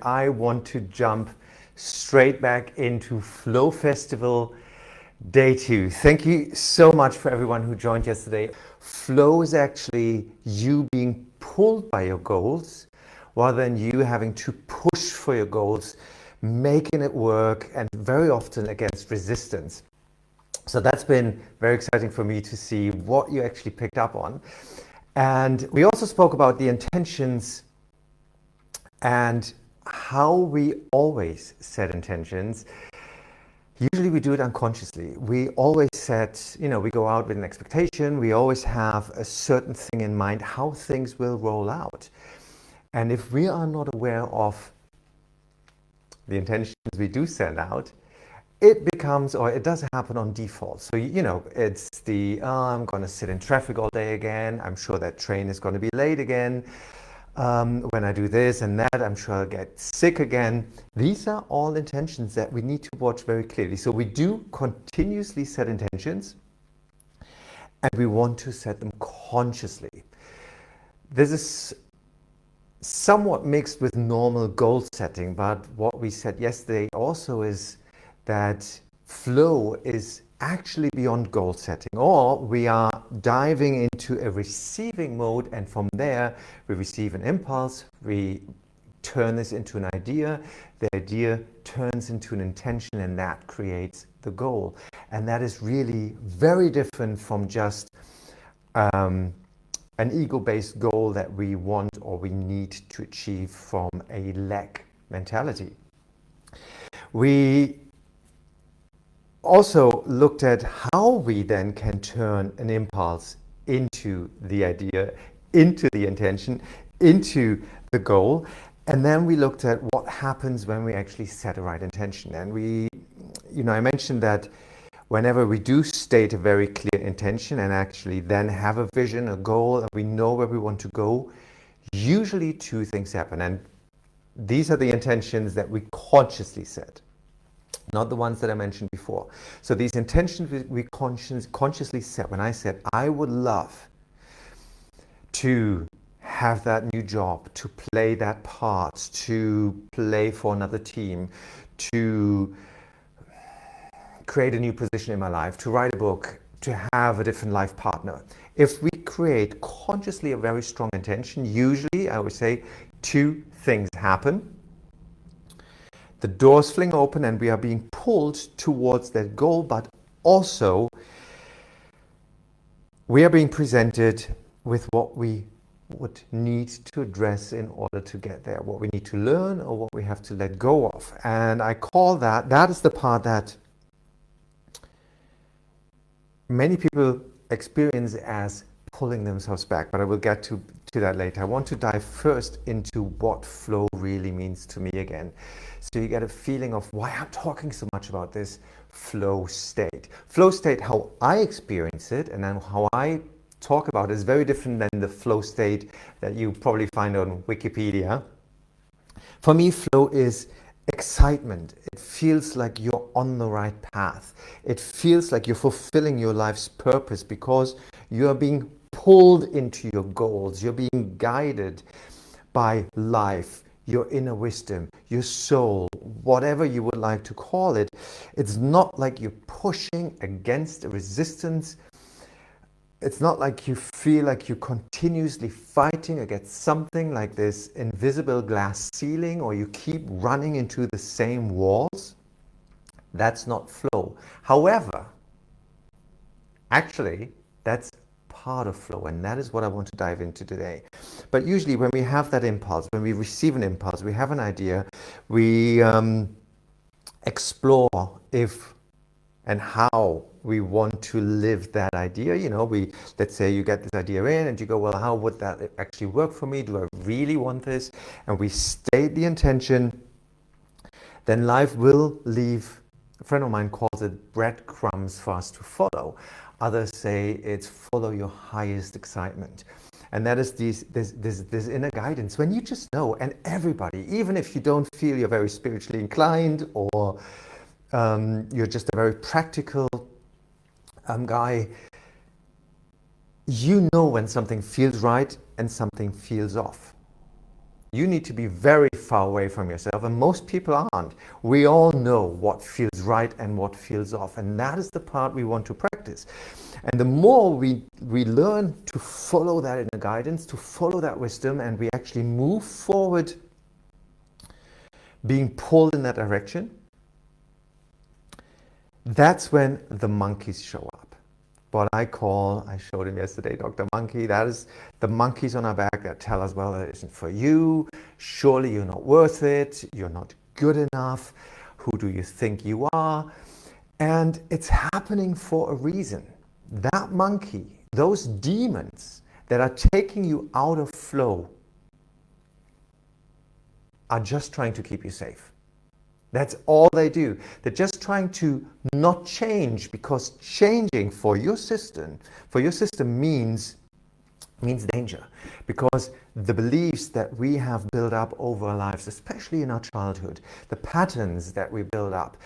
I want to jump straight back into Flow Festival Day 2. Thank you so much for everyone who joined yesterday. Flow is actually you being pulled by your goals rather than you having to push for your goals, making it work, and very often against resistance. So that's been very exciting for me to see what you actually picked up on. And we also spoke about the intentions and how we always set intentions. Usually we do it unconsciously. We always set, we go out with an expectation. We always have a certain thing in mind, how things will roll out. And if we are not aware of the intentions we do send out, it becomes, or it does happen on default. So, it's I'm going to sit in traffic all day again. I'm sure that train is going to be late again. When I do this and that, I'm sure I'll get sick again. These are all intentions that we need to watch very clearly. So we do continuously set intentions, and we want to set them consciously. This is somewhat mixed with normal goal setting, but what we said yesterday also is that flow is actually beyond goal setting, or we are diving into a receiving mode, and from there we receive an impulse, we turn this into an idea, the idea turns into an intention, and that creates the goal. And that is really very different from just an ego-based goal that we want or we need to achieve from a lack mentality. We also looked at how we then can turn an impulse into the idea, into the intention, into the goal. And then we looked at what happens when we actually set a right intention. And I mentioned that whenever we do state a very clear intention and actually then have a vision, a goal, and we know where we want to go, usually two things happen. And these are the intentions that we consciously set, not the ones that I mentioned before. So these intentions we consciously set. When I said, I would love to have that new job, to play that part, to play for another team, to create a new position in my life, to write a book, to have a different life partner. If we create consciously a very strong intention, usually I would say two things happen. The doors fling open and we are being pulled towards that goal, but also we are being presented with what we would need to address in order to get there, what we need to learn or what we have to let go of. And I call that is the part that many people experience as pulling themselves back, but I will get to that later. I want to dive first into what flow really means to me again, so you get a feeling of why I'm talking so much about this flow state. Flow state, how I experience it and then how I talk about it, is very different than the flow state that you probably find on Wikipedia. For me, flow is excitement. It feels like you're on the right path. It feels like you're fulfilling your life's purpose because you are being pulled into your goals. You're being guided by life, your inner wisdom, your soul, whatever you would like to call it. It's not like you're pushing against a resistance. It's not like you feel like you're continuously fighting against something like this invisible glass ceiling, or you keep running into the same walls. That's not flow. However, actually, that's part of flow, and that is what I want to dive into today. But usually when we have that impulse, when we receive an impulse, we have an idea, we explore if and how we want to live that idea. Let's say you get this idea in and you go, well, how would that actually work for me? Do I really want this? And we state the intention. Then life will leave. A friend of mine calls it breadcrumbs for us to follow. Others say it's follow your highest excitement. And that is this inner guidance when you just know, and everybody, even if you don't feel you're very spiritually inclined or you're just a very practical guy, you know when something feels right and something feels off. You need to be very far away from yourself, and most people aren't. We all know what feels right and what feels off, and that is the part we want to practice. And the more we learn to follow that inner guidance, to follow that wisdom, and we actually move forward being pulled in that direction, that's when the monkeys show up. What I showed him yesterday, Dr. Monkey, that is the monkeys on our back that tell us, well, it isn't for you, surely you're not worth it, you're not good enough, who do you think you are? And it's happening for a reason. That monkey, those demons that are taking you out of flow are just trying to keep you safe. That's all they do. They're just trying to not change, because changing for your system means danger. Because the beliefs that we have built up over our lives, especially in our childhood, the patterns that we build up,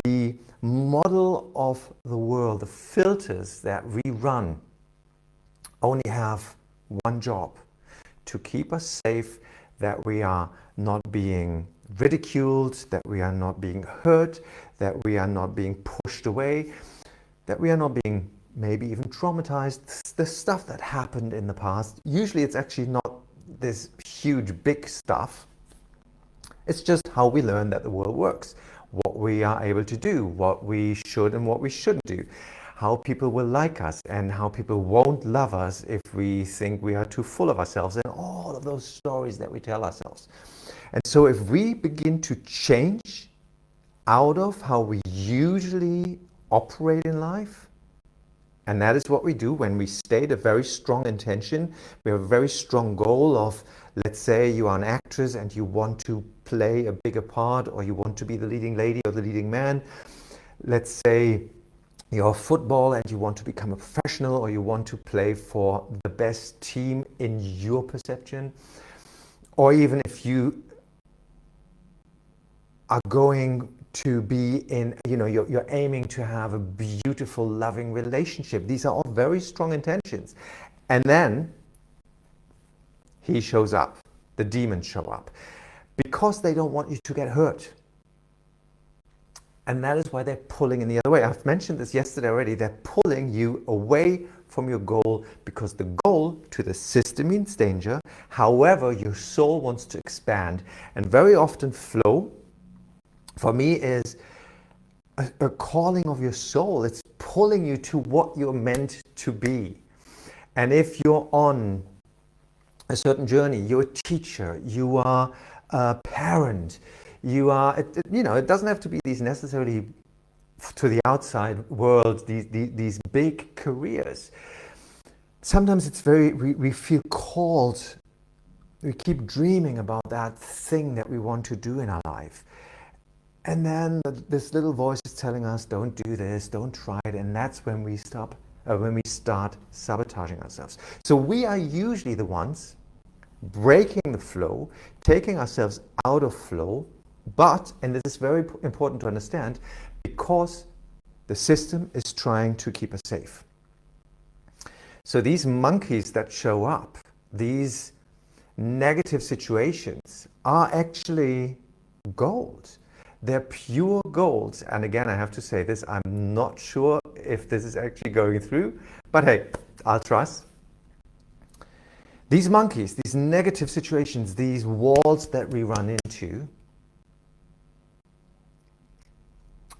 the model of the world, the filters that we run only have one job: to keep us safe, that we are not being ridiculed, that we are not being hurt, that we are not being pushed away, that we are not being maybe even traumatized. The stuff that happened in the past, usually it's actually not this huge big stuff. It's just how we learn that the world works, what we are able to do, what we should and what we shouldn't do, how people will like us and how people won't love us if we think we are too full of ourselves, and all of those stories that we tell ourselves. And so if we begin to change out of how we usually operate in life, and that is what we do when we state a very strong intention, we have a very strong goal of, let's say you are an actress and you want to play a bigger part, or you want to be the leading lady or the leading man. Let's say you're football and you want to become a professional, or you want to play for the best team in your perception. Or even if you are going to be in, you're aiming to have a beautiful, loving relationship. These are all very strong intentions. And then he shows up, the demons show up, because they don't want you to get hurt. And that is why they're pulling in the other way. I've mentioned this yesterday already. They're pulling you away from your goal, because the goal to the system means danger. However, your soul wants to expand. And very often flow, for me, is a calling of your soul. It's pulling you to what you're meant to be. And if you're on a certain journey, you're a teacher, you are a parent, you are, it doesn't have to be these necessarily to the outside world, these big careers. Sometimes it's we feel called, we keep dreaming about that thing that we want to do in our life. And then this little voice is telling us, don't do this, don't try it. And that's when we start sabotaging ourselves. So we are usually the ones breaking the flow, taking ourselves out of flow. But, and this is very important to understand, because the system is trying to keep us safe. So these monkeys that show up, these negative situations, are actually gold. They're pure gold. And again, I have to say this, I'm not sure if this is actually going through, but hey, I'll trust. These monkeys, these negative situations, these walls that we run into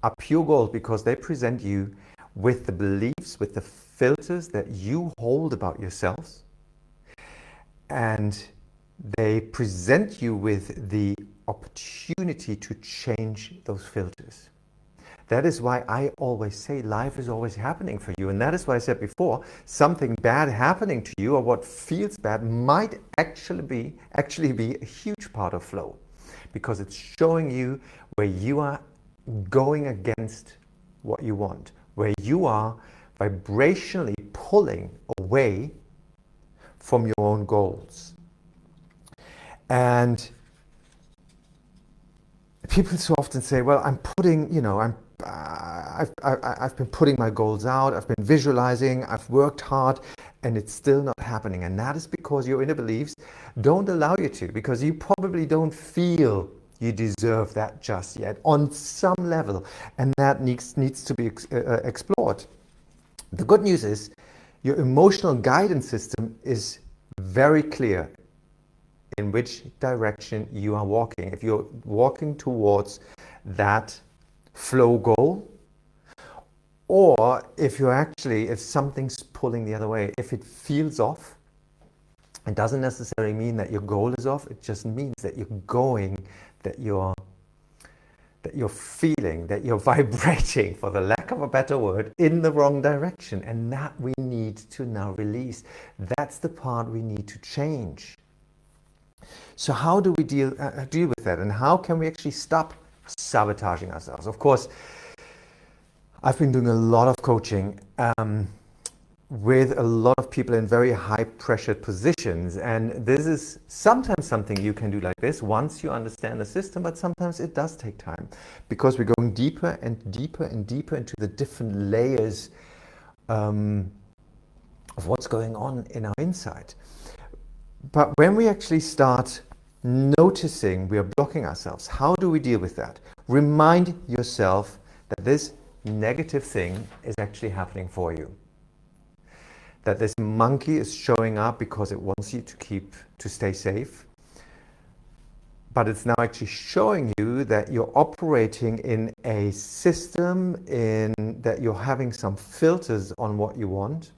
are pure gold, because they present you with the beliefs, with the filters that you hold about yourselves. And they present you with the opportunity to change those filters. That is why I always say life is always happening for you. And that is why I said before, something bad happening to you, or what feels bad, might actually be a huge part of flow, because it's showing you where you are going against what you want, where you are vibrationally pulling away from your own goals. And people so often say, well, I've been putting my goals out, I've been visualizing, I've worked hard, and it's still not happening. And that is because your inner beliefs don't allow you to, because you probably don't feel you deserve that just yet on some level. And that needs to be explored. The good news is your emotional guidance system is very clear in which direction you are walking. If you're walking towards that flow goal, or if something's pulling the other way, if it feels off, it doesn't necessarily mean that your goal is off. It just means that you're going, that you're feeling, that you're vibrating, for the lack of a better word, in the wrong direction. And that we need to now release. That's the part we need to change. So how do we deal with that? And how can we actually stop sabotaging ourselves? Of course, I've been doing a lot of coaching with a lot of people in very high pressured positions. And this is sometimes something you can do like this once you understand the system, but sometimes it does take time, because we're going deeper and deeper and deeper into the different layers of what's going on in our inside. But when we actually start noticing we are blocking ourselves, how do we deal with that? Remind yourself that this negative thing is actually happening for you. That this monkey is showing up because it wants you to stay safe. But it's now actually showing you that you're operating in a system, that you're having some filters on what you want.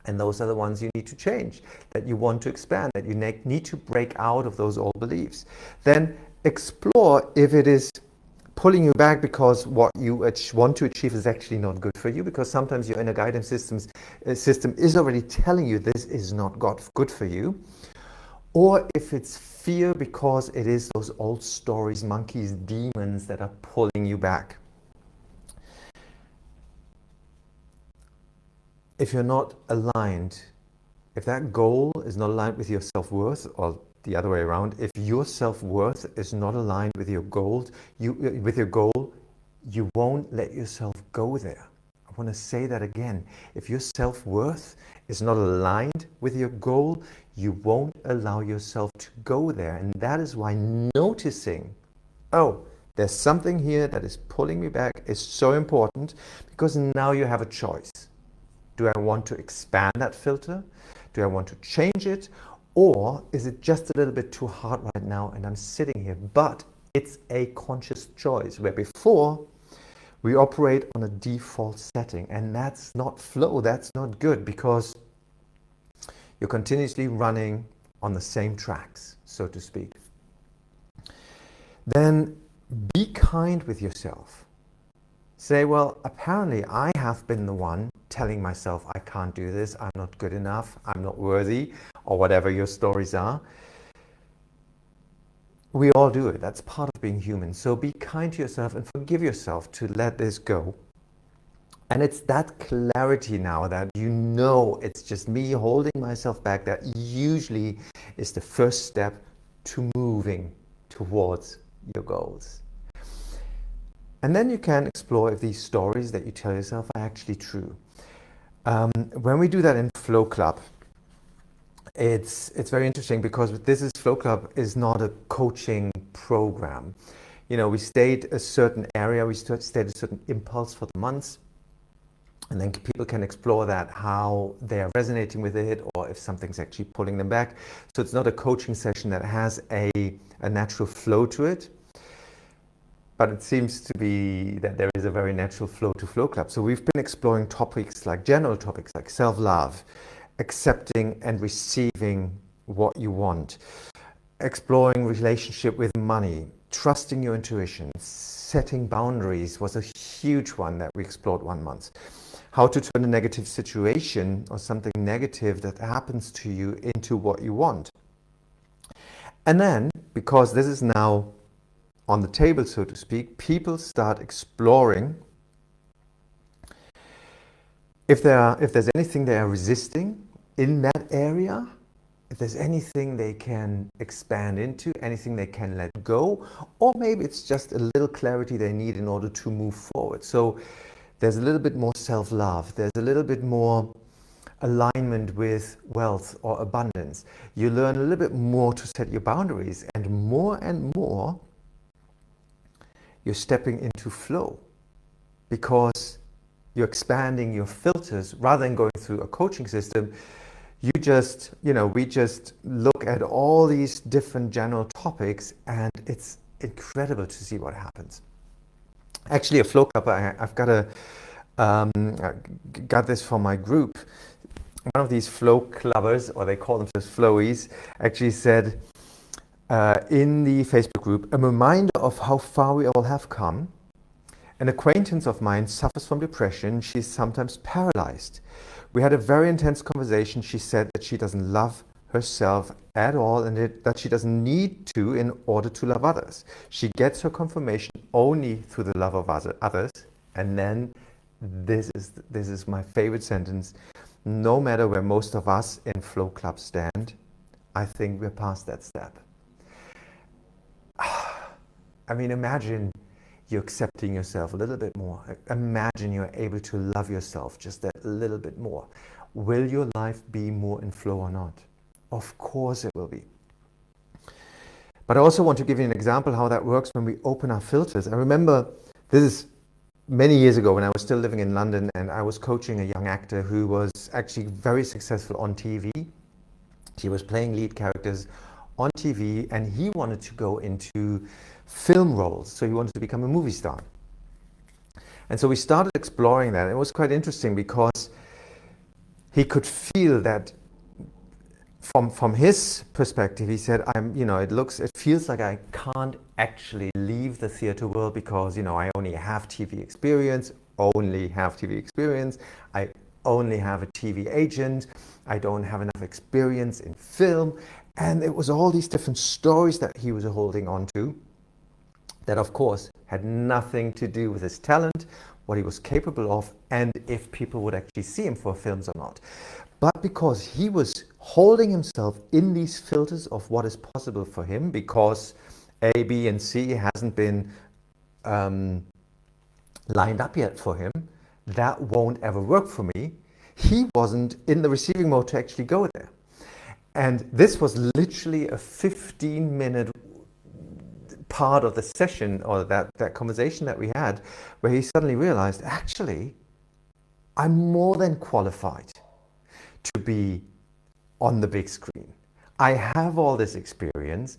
And those are the ones you need to change, that you want to expand, that you need to break out of those old beliefs. Then explore if it is pulling you back because what you want to achieve is actually not good for you, because sometimes your inner guidance system is already telling you this is not good for you. Or if it's fear because it is those old stories, monkeys, demons that are pulling you back. If you're not aligned, if that goal is not aligned with your self-worth, or the other way around, if your self-worth is not aligned with your goal, you won't let yourself go there. I want to say that again. If your self-worth is not aligned with your goal, you won't allow yourself to go there. And that is why noticing, oh, there's something here that is pulling me back, is so important, because now you have a choice. Do I want to expand that filter? Do I want to change it? Or is it just a little bit too hard right now and I'm sitting here? But it's a conscious choice, where before we operate on a default setting, and that's not flow, that's not good, because you're continuously running on the same tracks, so to speak. Then be kind with yourself. Say, well, apparently I have been the one telling myself I can't do this, I'm not good enough, I'm not worthy, or whatever your stories are. We all do it. That's part of being human. So be kind to yourself and forgive yourself to let this go. And it's that clarity now that you know it's just me holding myself back that usually is the first step to moving towards your goals. And then you can explore if these stories that you tell yourself are actually true. When we do that in Flow Club, it's very interesting, because Flow Club is not a coaching program. You know, we state a certain area, we state a certain impulse for the months, and then people can explore that, how they are resonating with it, or if something's actually pulling them back. So it's not a coaching session that has a natural flow to it. But it seems to be that there is a very natural flow to Flow Club. So we've been exploring general topics like self-love, accepting and receiving what you want, exploring relationship with money, trusting your intuition, setting boundaries was a huge one that we explored 1 month. How to turn a negative situation or something negative that happens to you into what you want. And then, because this is now on the table, so to speak, people start exploring if there's anything they are resisting in that area, if there's anything they can expand into, anything they can let go, or maybe it's just a little clarity they need in order to move forward. So there's a little bit more self-love, there's a little bit more alignment with wealth or abundance. You learn a little bit more to set your boundaries, and more you're stepping into flow, because you're expanding your filters rather than going through a coaching system. We just look at all these different general topics, and it's incredible to see what happens. Actually, a flow club, I've got I got this from my group. One of these flow clubbers, or they call themselves flowies, actually said in the Facebook group, a reminder of how far we all have come. An acquaintance of mine suffers from depression. She's sometimes paralyzed. We had a very intense conversation. She said that she doesn't love herself at all, and that she doesn't need to in order to love others. She gets her confirmation only through the love of others. And then this is my favorite sentence. No matter where most of us in Flow Club stand, I think we're past that step. I mean, imagine you're accepting yourself a little bit more. Imagine you're able to love yourself just that little bit more. Will your life be more in flow or not? Of course it will be. But I also want to give you an example how that works when we open our filters. I remember this is many years ago when I was still living in London, and I was coaching a young actor who was actually very successful on TV. He was playing lead characters on TV, and he wanted to go into film roles. So he wanted to become a movie star. And so we started exploring that. It was quite interesting because he could feel that from his perspective. He said, it feels like I can't actually leave the theater world because, I only have TV experience, I only have a TV agent, I don't have enough experience in film. And it was all these different stories that he was holding on to that, of course, had nothing to do with his talent, what he was capable of, and if people would actually see him for films or not. But because he was holding himself in these filters of what is possible for him, because A, B, and C hasn't been lined up yet for him, that won't ever work for me. He wasn't in the receiving mode to actually go there. And this was literally a 15-minute part of the session, or that conversation that we had, where he suddenly realized, actually, I'm more than qualified to be on the big screen. I have all this experience.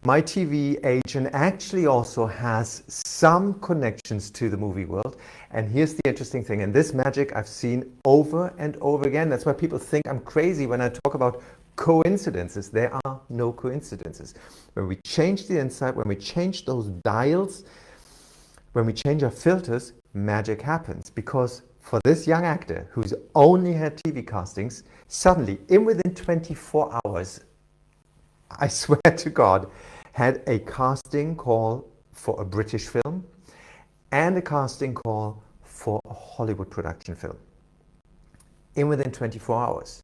My TV agent actually also has some connections to the movie world. And here's the interesting thing, and this magic I've seen over and over again. That's why people think I'm crazy when I talk about coincidences. There are no coincidences. When we change the inside, when we change those dials, when we change our filters, magic happens. Because for this young actor who's only had TV castings, suddenly, within 24 hours, I swear to God, had a casting call for a British film and a casting call for a Hollywood production film. Within 24 hours.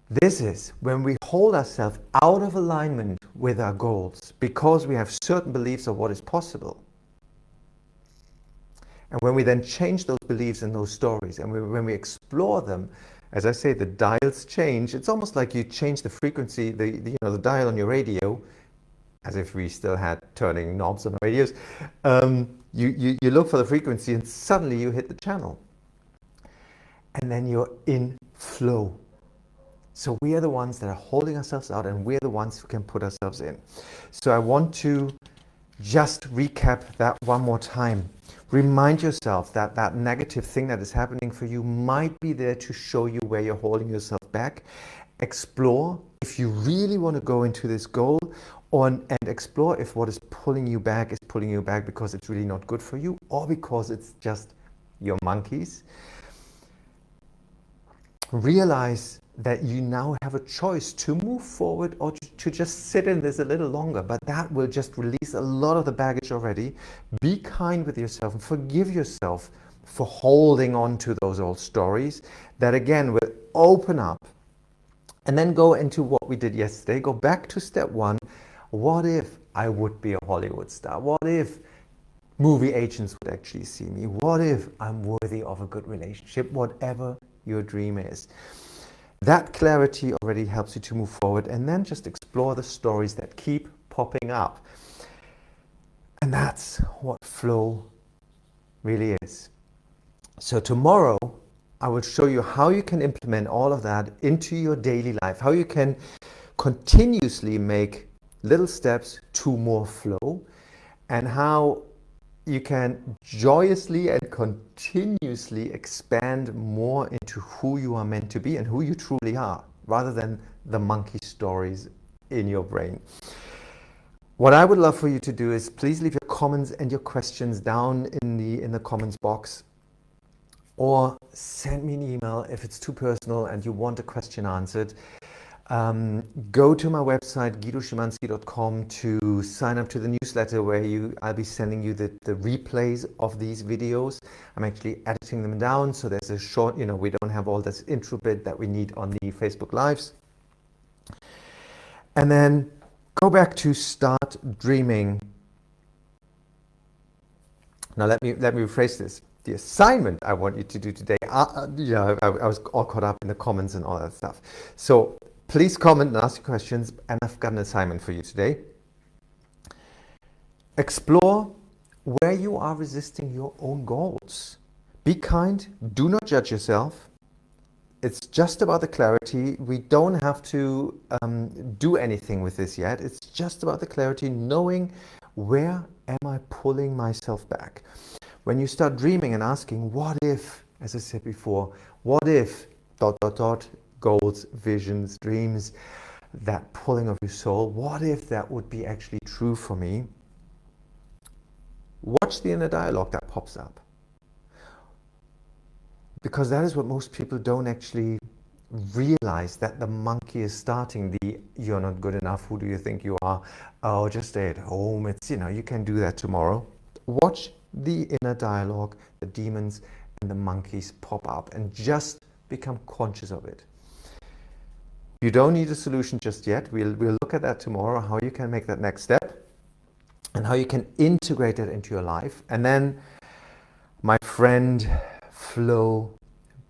This is when we hold ourselves out of alignment with our goals because we have certain beliefs of what is possible. And when we then change those beliefs and those stories, and when we explore them, as I say, the dials change. It's almost like you change the frequency, the dial on your radio, as if we still had turning knobs on radios. You look for the frequency, and suddenly you hit the channel. And then you're in flow. So we are the ones that are holding ourselves out, and we're the ones who can put ourselves in. So I want to just recap that one more time. Remind yourself that that negative thing that is happening for you might be there to show you where you're holding yourself back. Explore if you really want to go into this goal, and explore if what is pulling you back because it's really not good for you, or because it's just your monkeys. Realize that you now have a choice to move forward or to just sit in this a little longer, but that will just release a lot of the baggage already. Be kind with yourself and forgive yourself for holding on to those old stories that again will open up. And then go into what we did yesterday. Go back to step one. What if I would be a Hollywood star? What if movie agents would actually see me? What if I'm worthy of a good relationship? Whatever your dream is. That clarity already helps you to move forward, and then just explore the stories that keep popping up. And that's what flow really is. So tomorrow, I will show you how you can implement all of that into your daily life, how you can continuously make little steps to more flow, and how you can joyously and continuously expand more into who you are meant to be and who you truly are, rather than the monkey stories in your brain. What I would love for you to do is please leave your comments and your questions down in the comments box, or send me an email if it's too personal and you want a question answered. Go to my website guidoszymanski.com to sign up to the newsletter where I'll be sending you the replays of these videos. I'm actually editing them down, so there's a short, we don't have all this intro bit that we need on the Facebook Lives. And then go back to start dreaming. Now let me rephrase this. The assignment I want you to do today, I was all caught up in the comments and all that stuff. So please comment and ask your questions, and I've got an assignment for you today. Explore where you are resisting your own goals. Be kind, do not judge yourself. It's just about the clarity. We don't have to do anything with this yet. It's just about the clarity, knowing where am I pulling myself back. When you start dreaming and asking, what if, as I said before, what if, ... goals, visions, dreams, that pulling of your soul, what if that would be actually true for me? Watch the inner dialogue that pops up. Because that is what most people don't actually realize, that the monkey is starting the, you're not good enough, who do you think you are? Oh, just stay at home, it's, you can do that tomorrow. Watch the inner dialogue, the demons and the monkeys pop up, and just become conscious of it. You don't need a solution just yet. We'll look at that tomorrow, how you can make that next step and how you can integrate it into your life. And then, my friend, flow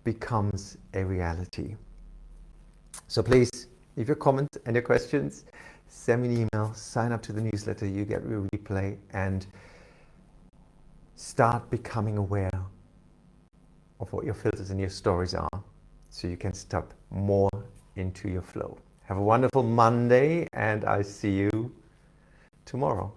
becomes a reality. So please leave your comments and your questions, send me an email, sign up to the newsletter, you get a replay, and start becoming aware of what your filters and your stories are, so you can step more into your flow. Have a wonderful Monday, and I see you tomorrow.